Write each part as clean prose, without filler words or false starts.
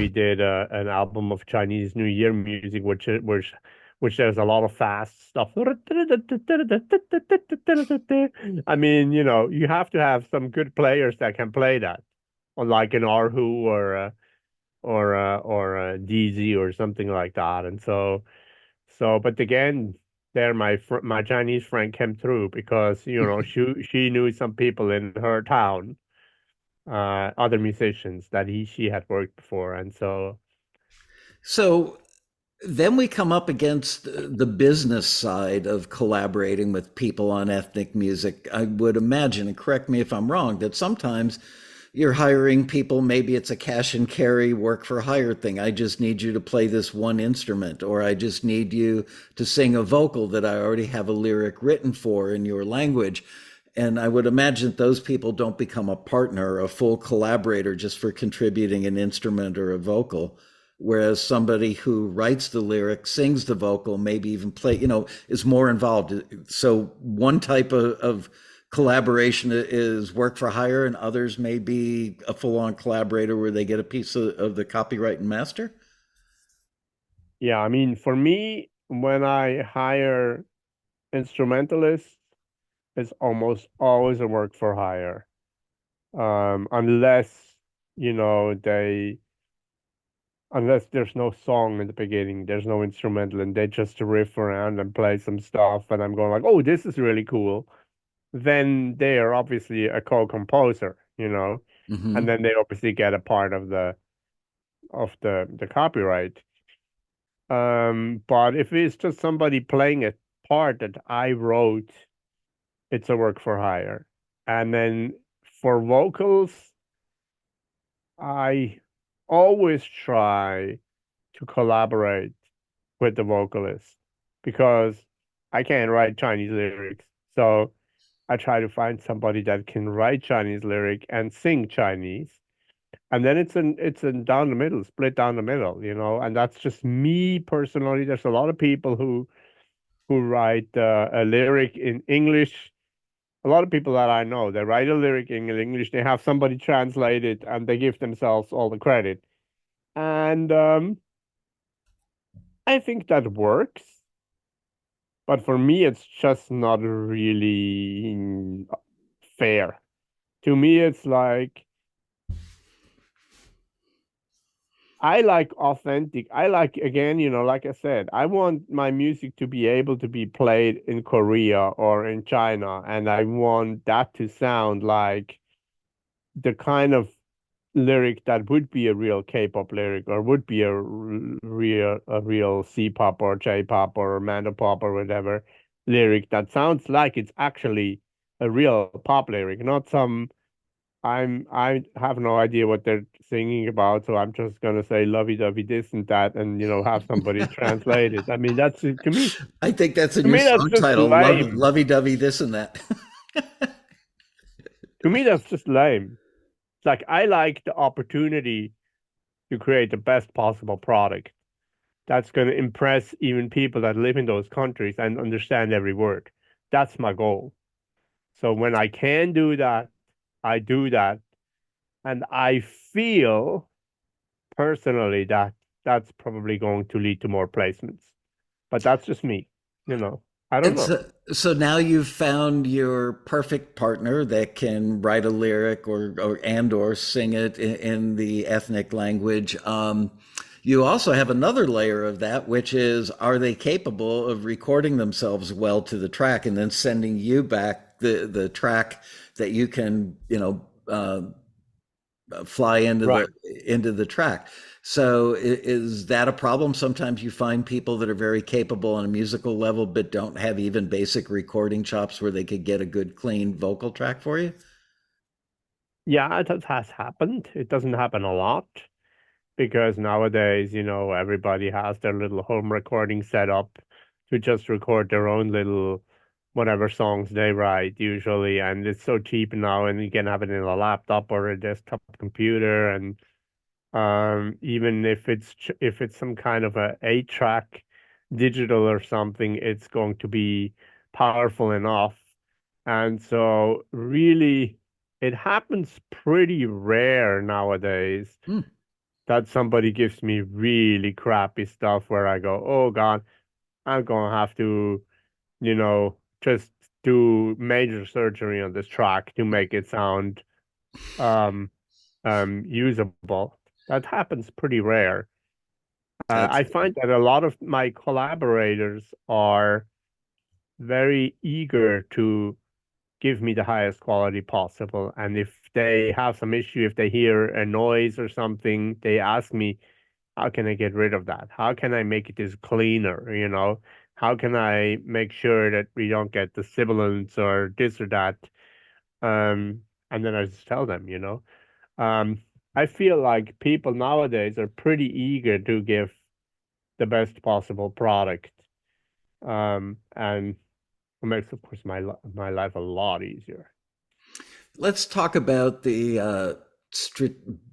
we did an album of Chinese New Year music, which there's a lot of fast stuff. I mean, you have to have some good players that can play that, unlike an Erhu or a DZ or something like that. And but again, there my Chinese friend came through because she knew some people in her town, other musicians that she had worked before, and so So then we come up against the business side of collaborating with people on ethnic music. I would imagine, and correct me if I'm wrong, that sometimes you're hiring people, maybe it's a cash and carry work for hire thing. I just need you to play this one instrument, or I just need you to sing a vocal that I already have a lyric written for in your language. And I would imagine that those people don't become a partner, a full collaborator just for contributing an instrument or a vocal. Whereas somebody who writes the lyric, sings the vocal, maybe even is more involved. So one type of collaboration is work for hire, and others may be a full-on collaborator where they get a piece of the copyright and master. yeah, I mean, for me, when I hire instrumentalists, it's almost always a work for hire. Unless, you know, they unless there's no song in the beginning, there's no instrumental, and they just riff around and play some stuff, and I'm going like, oh, this is really cool. Then they are obviously a co-composer, and Hmm. then they obviously get a part of the copyright. But if it's just somebody playing a part that I wrote, it's a work for hire. And then for vocals, I always try to collaborate with the vocalist because I can't write Chinese lyrics. So I try to find somebody that can write Chinese lyric and sing Chinese. And then it's in down the middle, split down the middle, and that's just me personally. There's a lot of people who write a lyric in English. A lot of people that I know, they write a lyric in English, they have somebody translate it, and they give themselves all the credit. And I think that works, but for me, it's just not really fair. To me, it's like I like authentic. I like, again, like I said, I want my music to be able to be played in Korea or in China, and I want that to sound like the kind of lyric that would be a real K-pop lyric or would be a real C-pop or J-pop or Mandopop or whatever lyric that sounds like it's actually a real pop lyric, not some I have no idea what they're singing about, so I'm just gonna say lovey-dovey this and that, and have somebody translate it. I mean, I think that's in to your me that's song just title, lame. Lovey Dovey this and that. To me, that's just lame. It's like I like the opportunity to create the best possible product that's going to impress even people that live in those countries and understand every word. That's my goal. So when I can do that, I do that, and I feel personally that that's probably going to lead to more placements. But that's just me, you know. I don't And know. so now you've found your perfect partner that can write a lyric or sing it in the ethnic language. You also have another layer of that, which is, are they capable of recording themselves well to the track and then sending you back the track that you can, fly Right. into the track. So is that a problem? Sometimes you find people that are very capable on a musical level, but don't have even basic recording chops where they could get a good, clean vocal track for you. Yeah, has happened. It doesn't happen a lot because nowadays, everybody has their little home recording set up to just record their own little whatever songs they write usually, and it's so cheap now, and you can have it in a laptop or a desktop computer, and even if it's some kind of a 8-track digital or something, it's going to be powerful enough. And so really it happens pretty rare nowadays Hmm. that somebody gives me really crappy stuff where I go, oh God, I'm gonna have to, just do major surgery on this track to make it sound um usable. That happens pretty rare. That's I find that a lot of my collaborators are very eager to give me the highest quality possible. And if they have some issue, if they hear a noise or something, they ask me, how can I get rid of that? How can I make this cleaner? How can I make sure that we don't get the sibilance or this or that? Um, and then I just tell them. Um, I feel like people nowadays are pretty eager to give the best possible product. And it makes, of course, my life a lot easier. Let's talk about the str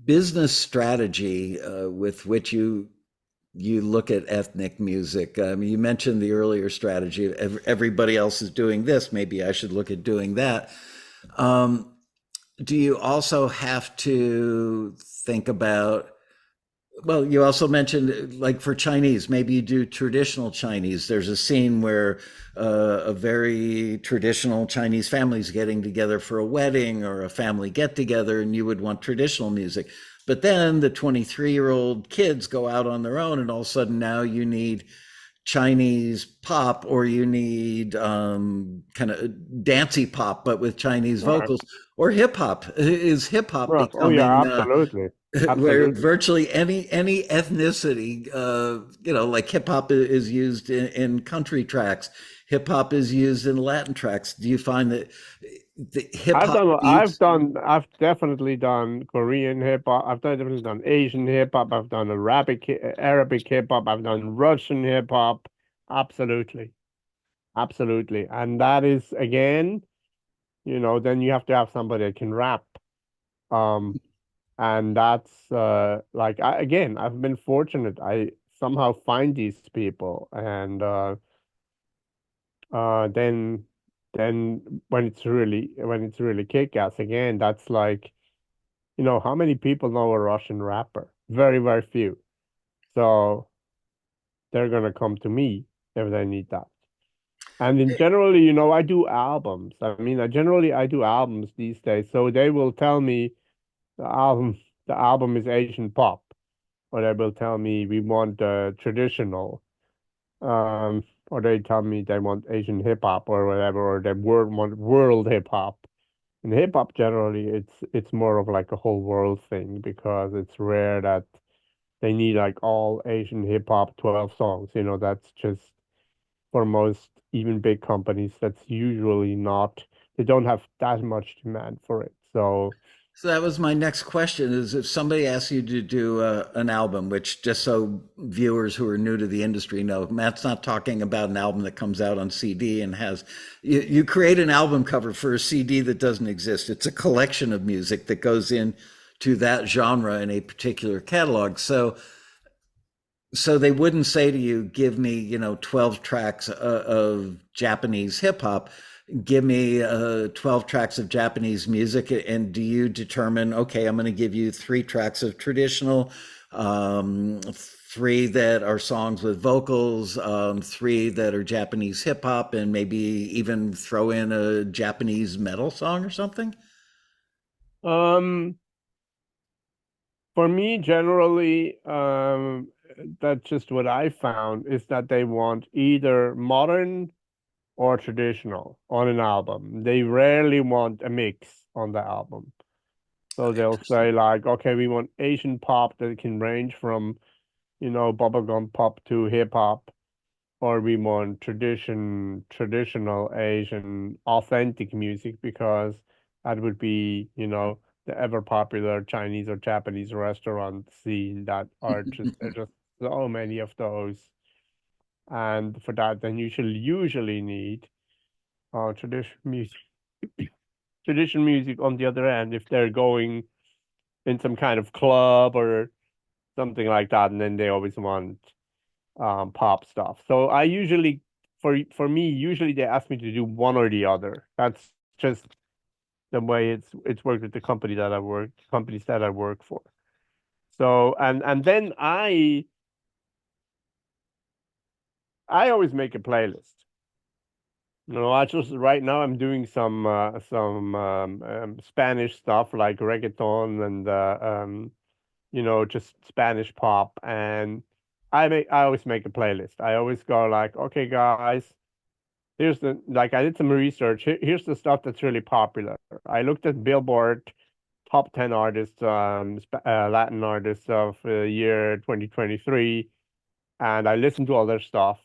business strategy with which you look at ethnic music. You mentioned the earlier strategy. Everybody else is doing this. Maybe I should look at doing that. Um, do you also have to think about, well, you also mentioned like for Chinese, maybe you do traditional Chinese. There's a scene where a very traditional Chinese family is getting together for a wedding or a family get together, and you would want traditional music. But then the 23-year-old kids go out on their own, and all of a sudden now you need Chinese pop, or you need kind of dancey pop, but with Chinese Right. vocals, or hip hop. Is hip hop Right. Oh yeah, becoming absolutely. where Absolutely. virtually any ethnicity, like hip hop is used in country tracks, hip hop is used in Latin tracks. Do you find that the hip hop beats? I've definitely done Korean hip hop. Definitely done Asian hip hop. I've done Arabic hip hop. I've done Russian hip hop. Absolutely. Absolutely. And that is again, then you have to have somebody that can rap. Um, and that's like again, I've been fortunate. I somehow find these people, and then when it's really kick-ass again, that's like, how many people know a Russian rapper? Very, very few. So they're gonna come to me if they need that. And in generally, I do albums. I mean, I do albums these days. So they will tell me the album the album is Asian pop, or they will tell me we want traditional, um, or they tell me they want Asian hip hop or whatever, or they want world hip hop. In hip hop, generally, it's more of like a whole world thing because it's rare that they need like all Asian hip hop 12 songs. That's just for most even big companies. That's usually not. They don't have that much demand for it. So So that was my next question: is if somebody asks you to do an album, which just so viewers who are new to the industry know, Matt's not talking about an album that comes out on CD and has, you create an album cover for a CD that doesn't exist. It's a collection of music that goes in to that genre in a particular catalog. So they wouldn't say to you, give me, 12 tracks of Japanese hip hop. Give me 12 tracks of Japanese music. And do you determine, okay, I'm going to give you 3 tracks of traditional, 3 that are songs with vocals, 3 that are Japanese hip hop, and maybe even throw in a Japanese metal song or something? um for me, generally, that's just what I found is that they want either modern or traditional on an album. They rarely want a mix on the album. So they'll Interesting. say like, okay, we want Asian pop that can range from, bubblegum pop to hip hop, or we want traditional Asian authentic music because that would be, the ever popular Chinese or Japanese restaurant scene that are just there's just so many of those. And for that, then you should usually need traditional music. Traditional music on the other end, if they're going in some kind of club or something like that, and then they always want pop stuff. So I usually, for me, usually they ask me to do one or the other. That's just the way it's worked with the companies that I work for. So and then I always make a playlist. I just right now I'm doing some Spanish stuff like reggaeton and just Spanish pop, and I always make a playlist. I always go like, okay, guys, here's the like I did some research. Here's the stuff that's really popular. I looked at Billboard top 10 artists, Latin artists of year 2023, and I listened to all their stuff.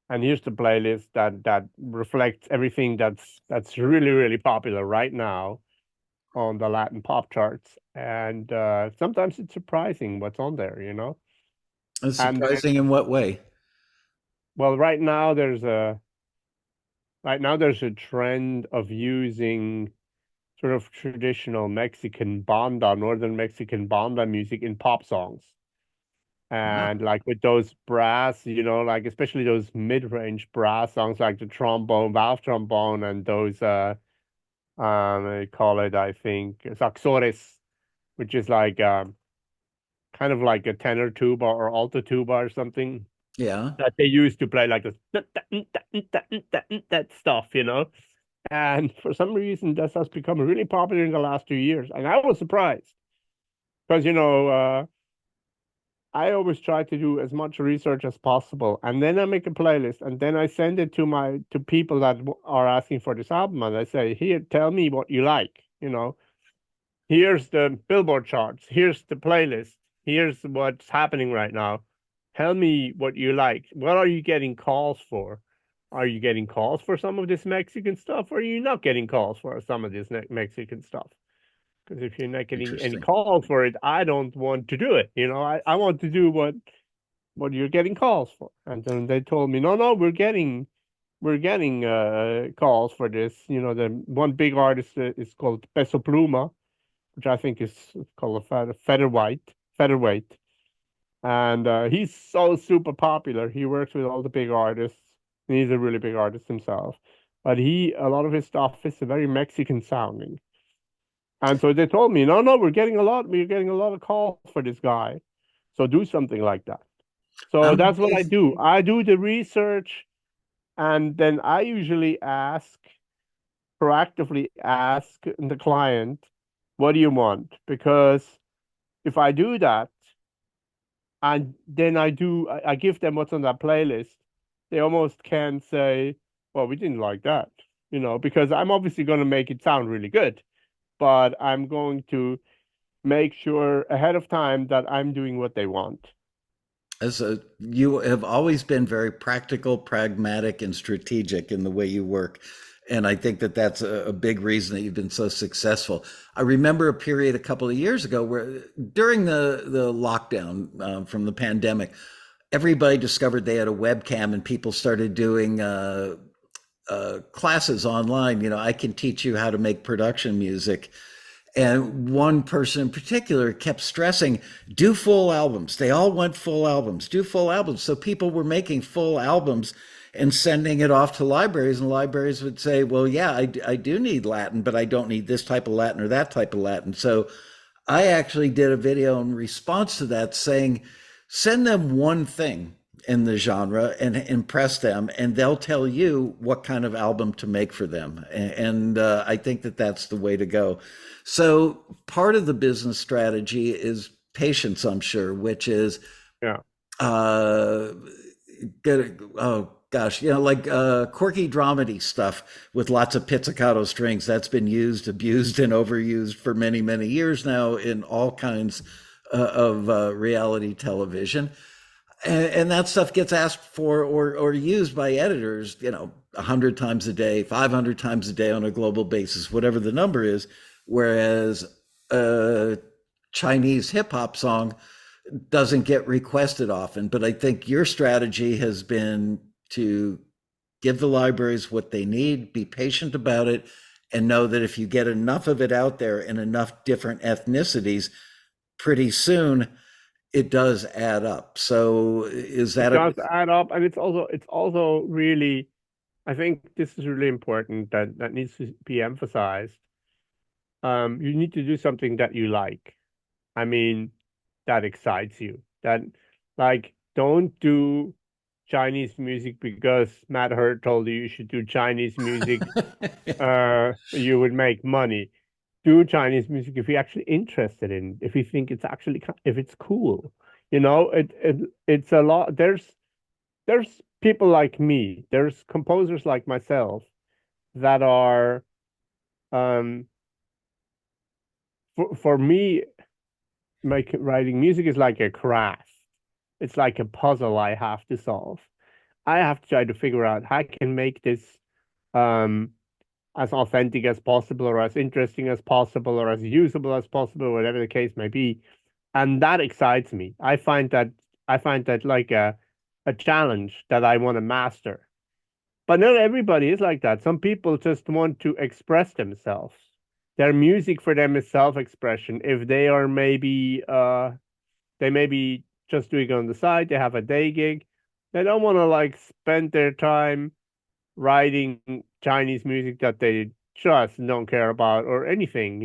And here's the playlist that reflects everything that's really, really popular right now on the Latin pop charts. And sometimes it's surprising what's on there. And then, Surprising in what way? well, right now there's a trend of using sort of traditional Mexican banda, northern Mexican banda music in pop songs. Wow. And like with those brass, like especially those mid-range brass songs like the trombone, valve trombone, and those they call it, I think, saxores, which is like kind of like a tenor tuba or alto tuba or something Yeah. that they use to play like this that stuff. And for some reason, this has become really popular in the last 2 years, and I was surprised because I always try to do as much research as possible, and then I make a playlist, and then I send it to people that are asking for this album, and I say, "Here, tell me what you like. Here's the Billboard charts. Here's the playlist. Here's what's happening right now. Tell me what you like. What are you getting calls for? Are you getting calls for some of this Mexican stuff, or are you not getting calls for some of this Mexican stuff? Because if you're not getting any Interesting. calls for it, I don't want to do it. I want to do what you're getting calls for. And then they told me, no, no, we're getting calls for this. The one big artist is called Peso Pluma, which I think is called a featherweight. And he's so super popular. He works with all the big artists. And he's a really big artist himself. But a lot of his stuff is very Mexican sounding. And so they told me, no, no, we're getting a lot of calls for this guy. So do something like that. So I'm that's what I amazed. do. I do the research, and then I usually proactively ask the client, what do you want? Because if I do that, and then I give them what's on that playlist, they almost can say, well, we didn't like that, because I'm obviously going to make it sound really good, but I'm going to make sure ahead of time that I'm doing what they want. You have always been very practical, pragmatic, and strategic in the way you work. And I think that that's a big reason that you've been so successful. I remember a period a couple of years ago where during the lockdown from the pandemic, everybody discovered they had a webcam and people started doing classes online. I can teach you how to make production music. And one person in particular kept stressing, do full albums. They all want full albums, do full albums. So people were making full albums and sending it off to libraries, and libraries would say, well, yeah, I do need Latin, but I don't need this type of Latin or that type of Latin. So I actually did a video in response to that saying, send them one thing in the genre and impress them, and they'll tell you what kind of album to make for them. And I think that that's the way to go. So part of the business strategy is patience, I'm sure, which is Yeah. uh, get oh gosh, like quirky dramedy stuff with lots of pizzicato strings. That's been used, abused, and overused for many, many years now in all kinds of reality television. And that stuff gets asked for or used by editors, 100 times a day, 500 times a day on a global basis, whatever the number is. Whereas a Chinese hip hop song doesn't get requested often. But I think your strategy has been to give the libraries what they need, be patient about it, and know that if you get enough of it out there in enough different ethnicities, pretty soon it does add up. So is It that a does add up, and it's also really, I think this is really important that needs to be emphasized. You need to do something that you like. I mean, that excites you. That like don't do Chinese music because Matt Hurt told you should do Chinese music. You would make money. Do Chinese music if you're actually interested in, if you think it's actually if it's cool. It's a lot. There's people like me. There's composers like myself that are for me, writing music is like a craft. It's like a puzzle I have to solve. I have to try to figure out how I can make this um as authentic as possible or as interesting as possible or as usable as possible, whatever the case may be. And that excites me. I find that like a challenge that I want to master. But not everybody is like that. Some people just want to express themselves. Their music for them is self-expression. If they may be just doing it on the side, they have a day gig. They don't want to like spend their time writing Chinese music that they just don't care about or anything.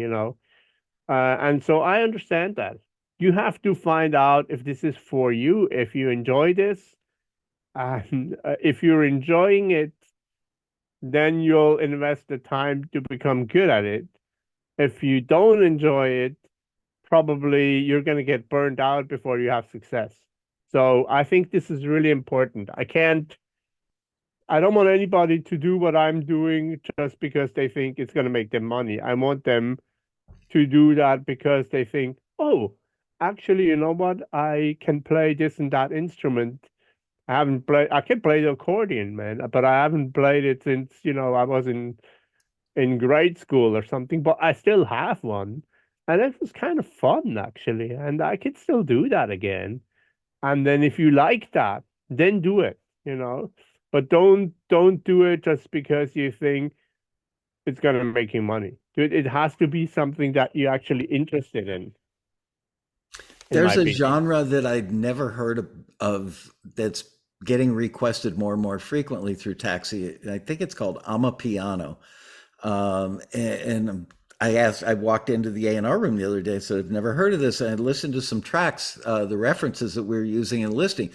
And so I understand that. You have to find out if this is for you, if you enjoy this, and if you're enjoying it, then you'll invest the time to become good at it. If you don't enjoy it, probably you're going to get burned out before you have success. So I think this is really important. I don't want anybody to do what I'm doing just because they think it's going to make them money. I want them to do that because they think, oh, actually, you know what? I can play this and that instrument. I can play the accordion, man, but I haven't played it since, I was in grade school or something, but I still have one. And it was kind of fun actually. And I could still do that again. And then if you like that, then do it. But don't do it just because you think it's gonna make you money. It has to be something that you're actually interested in my There's a opinion. genre that I'd never heard of that's getting requested more and more frequently through Taxi. I think it's called Amapiano. And I walked into the A&R room the other day, so I've never heard of this. And I listened to some tracks, the references that we were using and listing.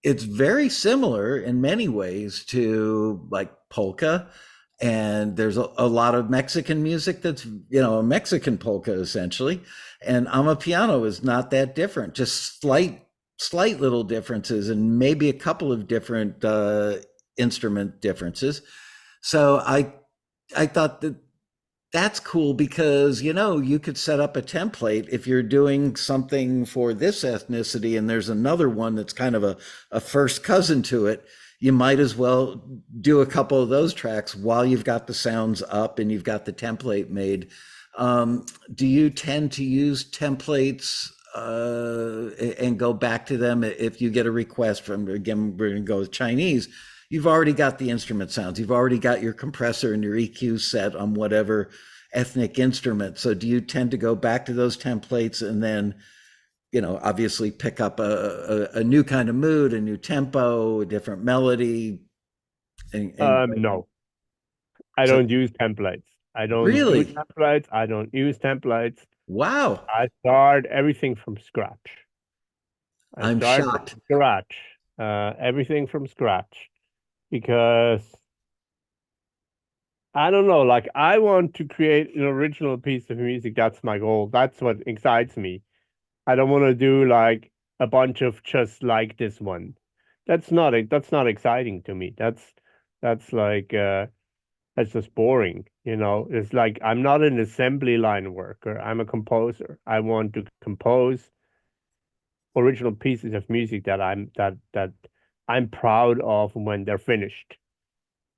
It's very similar in many ways to like polka. And there's a lot of Mexican music that's, a Mexican polka essentially. And Amapiano is not that different, just slight little differences and maybe a couple of different instrument differences. So I thought that that's cool because you could set up a template if you're doing something for this ethnicity and there's another one that's kind of a first cousin to it. You might as well do a couple of those tracks while you've got the sounds up and you've got the template made. Do you tend to use templates and go back to them if you get a request from, again, we're going to go with Chinese? You've already got the instrument sounds. You've already got your compressor and your EQ set on whatever ethnic instrument. So do you tend to go back to those templates and then, obviously pick up a new kind of mood, a new tempo, a different melody, and No, I so don't use templates. I don't do really, templates. I don't use templates. wow, I start everything from scratch. I I'm start from shocked. scratch, everything from scratch, because I don't know, like I want to create an original piece of music. That's my goal. That's what excites me. I don't want to do like a bunch of just like this one. That's not exciting to me. That's like that's just boring. It's like I'm not an assembly line worker. I'm a composer. I want to compose original pieces of music that I'm proud of when they're finished.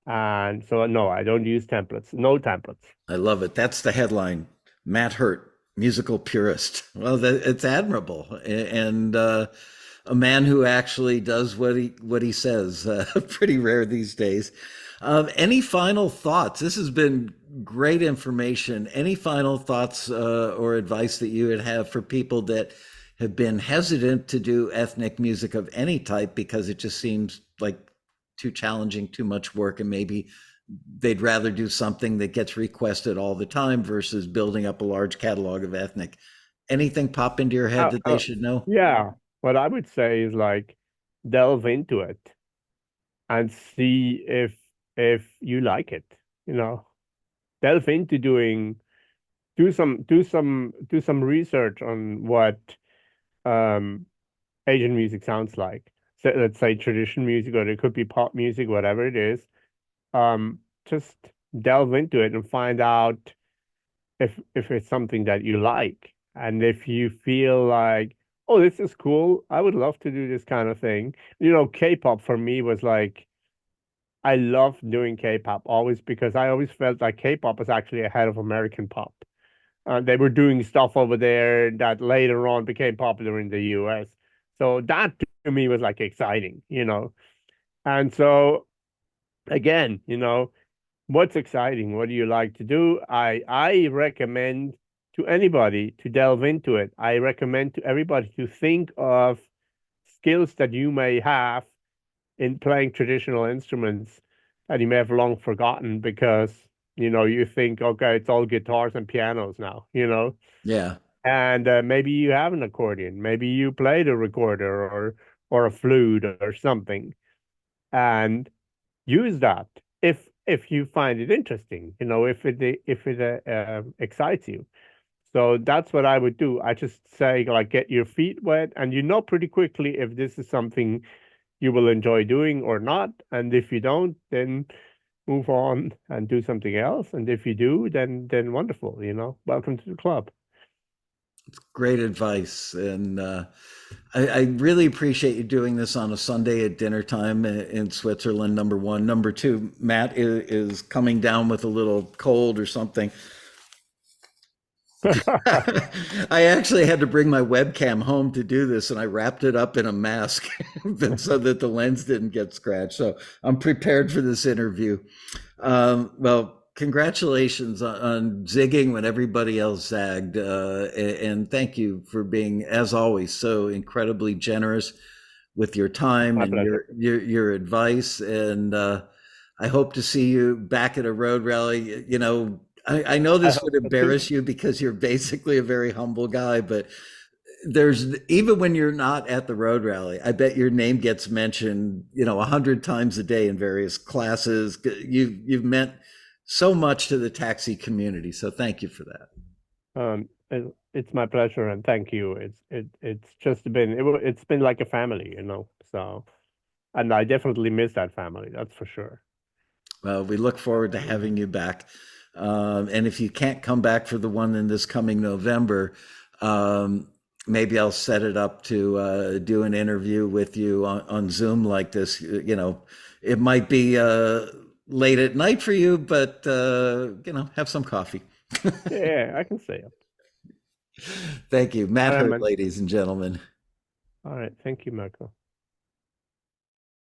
And so no, I don't use templates. No templates. I love it. That's the headline. Matt Hirt, musical purist. Well, it's admirable, and a man who actually does what he says. Pretty rare these days. Any final thoughts? This has been great information. Any final thoughts or advice that you would have for people that have been hesitant to do ethnic music of any type because it just seems like too challenging, too much work, and maybe they'd rather do something that gets requested all the time versus building up a large catalog of ethnic. Anything pop into your head Uh, that they uh, should know? yeah, what I would say is like delve into it and see if you like it. You know, delve into do some research on what um Asian music sounds like. So let's say traditional music, or it could be pop music, whatever it is. Just delve into it and find out if it's something that you like. And if you feel like, oh, this is cool, I would love to do this kind of thing. You know, K-pop for me was like, I loved doing K-pop always because I always felt like K-pop was actually ahead of American pop. They were doing stuff over there that later on became popular in the US. So that to me was like exciting, you know. And so again, you know, what's exciting? What do you like to do? I recommend to anybody to delve into it. I recommend to everybody to think of skills that you may have in playing traditional instruments that you may have long forgotten because, you know, you think, okay, it's all guitars and pianos now, you know, Yeah. and maybe you have an accordion, maybe you played a recorder or a flute or something, and use that if you find it interesting, you know, if it excites you. So that's what I would do. I just say like get your feet wet, and you know pretty quickly if this is something you will enjoy doing or not. And if you don't, then move on and do something else. And if you do, then wonderful, you know, welcome to the club. Great advice. And I really appreciate you doing this on a Sunday at dinner time in Switzerland, number one. Number two, Matt is coming down with a little cold or something. I actually had to bring my webcam home to do this, and I wrapped it up in a mask so that the lens didn't get scratched. So I'm prepared for this interview. Well, congratulations on zigging when everybody else zagged, and thank you for being, as always, so incredibly generous with your time My and pleasure. your advice. And I hope to see you back at a road rally. You know, I know I this hope would so too. embarrass you because you're basically a very humble guy, but there's even when you're not at the road rally, I bet your name gets mentioned, you know, 100 times a day in various classes. You've meant so much to the taxi community, so thank you for that. It's my pleasure and thank you. It's just been it's been like a family, you know. So and I definitely miss that family, that's for sure. Well, we look forward to You know. having you back. And if you can't come back for the one in this coming November, um, maybe I'll set it up to do an interview with you on Zoom like this. You know, it might be late at night for you, but you know, have some coffee. Yeah, I can say it. Thank you, Matt All right, Hirt, man. ladies and gentlemen. All right, thank you, Michael.